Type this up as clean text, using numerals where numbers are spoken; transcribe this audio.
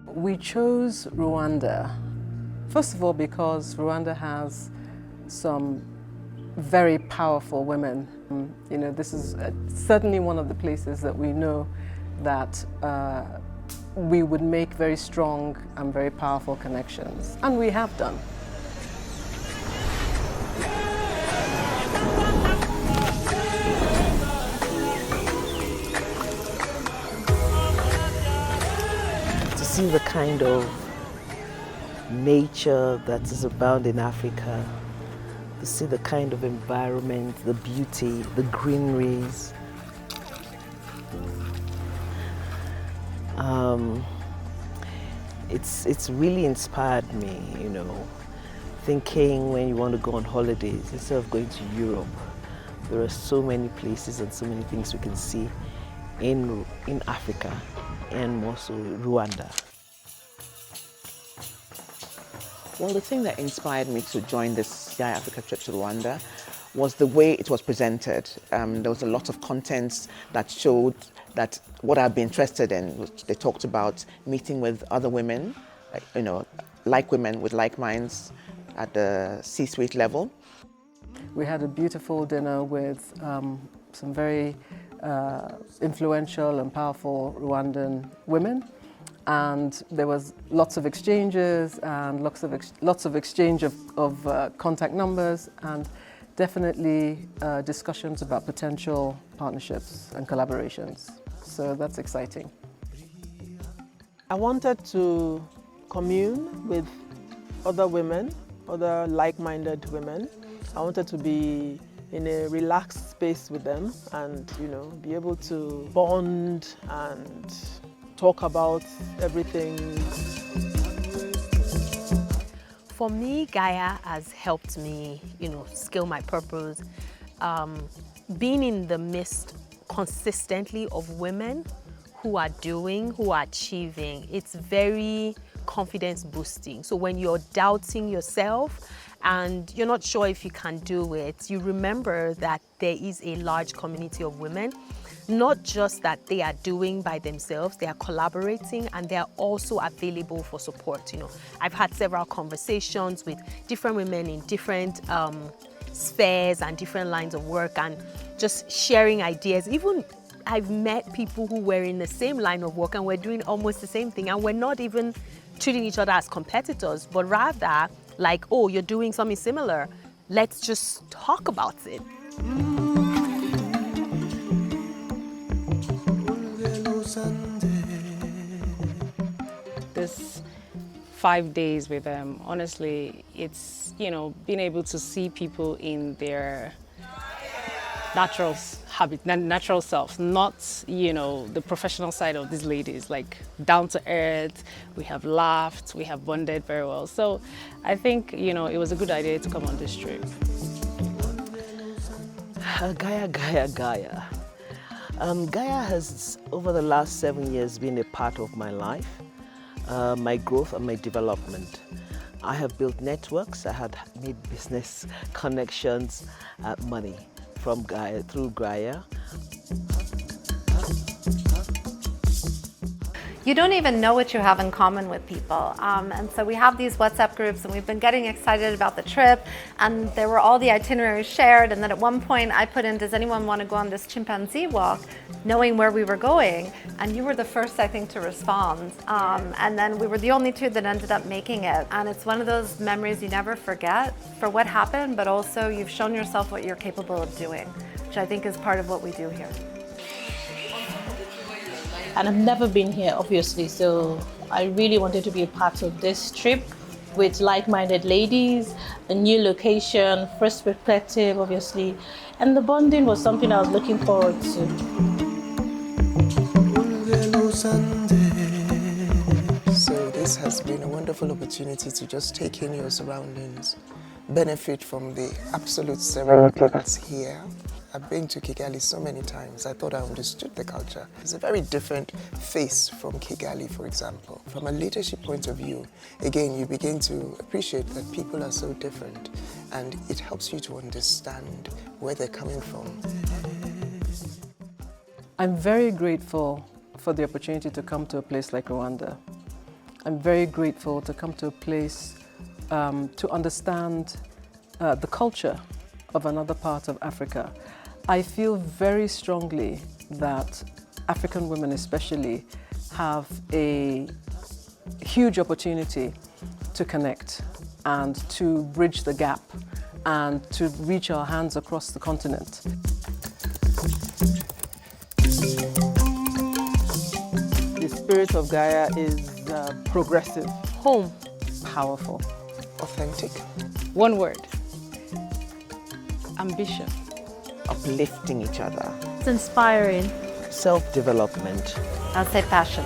We chose Rwanda, first of all, because Rwanda has some very powerful women. You know, this is certainly one of the places that we know that we would make very strong and very powerful connections, and we have done. To see the kind of nature that is abound in Africa, to see the kind of environment, the beauty, the greeneries. It's really inspired me, you know, thinking when you want to go on holidays, instead of going to Europe, there are so many places and so many things we can see in Africa, and more so Rwanda. Well, the thing that inspired me to join this GAIA Africa trip to Rwanda was the way it was presented. There was a lot of contents that showed that what I'd be interested in, which they talked about meeting with other women, you know, like women with like minds at the C-suite level. We had a beautiful dinner with some very influential and powerful Rwandan women, and there was lots of exchanges and lots of exchange of contact numbers, and definitely discussions about potential partnerships and collaborations. So that's exciting. I wanted to commune with other women, other like-minded women. I wanted to be in a relaxed space with them and, you know, be able to bond and talk about everything. For me, GAIA has helped me, you know, scale my purpose. Being in the midst consistently of women who are doing, who are achieving, it's very confidence boosting. So when you're doubting yourself and you're not sure if you can do it, you remember that there is a large community of women, not just that they are doing by themselves, they are collaborating and they are also available for support. You know, I've had several conversations with different women in different spheres and different lines of work, and just sharing ideas. Even I've met people who were in the same line of work and we're doing almost the same thing, and we're not even treating each other as competitors, but rather like, oh, you're doing something similar, let's just talk about it. This 5 days with them, honestly, it's, you know, being able to see people in their natural natural self, not, you know, the professional side of these ladies, like down to earth. We have laughed, we have bonded very well. So I think, you know, it was a good idea to come on this trip. GAIA. GAIA has, over the last 7 years, been a part of my life, my growth and my development. I have built networks, I had made business connections, money from GAIA, through GAIA. You don't even know what you have in common with people. And so we have these WhatsApp groups and we've been getting excited about the trip, and there were all the itineraries shared, and then at one point I put in, does anyone want to go on this chimpanzee walk, knowing where we were going, and you were the first, I think, to respond. And then we were the only two that ended up making it. And it's one of those memories you never forget for what happened, but also you've shown yourself what you're capable of doing, which I think is part of what we do here. And I've never been here, obviously, so I really wanted to be a part of this trip with like-minded ladies, a new location, first perspective, obviously, and the bonding was something I was looking forward to. So this has been a wonderful opportunity to just take in your surroundings, benefit from the absolute serenity that's here. I've been to Kigali so many times, I thought I understood the culture. It's a very different face from Kigali, for example. From a leadership point of view, again, you begin to appreciate that people are so different, and it helps you to understand where they're coming from. I'm very grateful for the opportunity to come to a place like Rwanda. I'm very grateful to come to a place to understand the culture of another part of Africa. I feel very strongly that African women especially have a huge opportunity to connect and to bridge the gap and to reach our hands across the continent. The spirit of Gaia is progressive. Home. Powerful. Authentic. One word. Ambition. Uplifting each other. It's inspiring. Self-development. I'll say passion.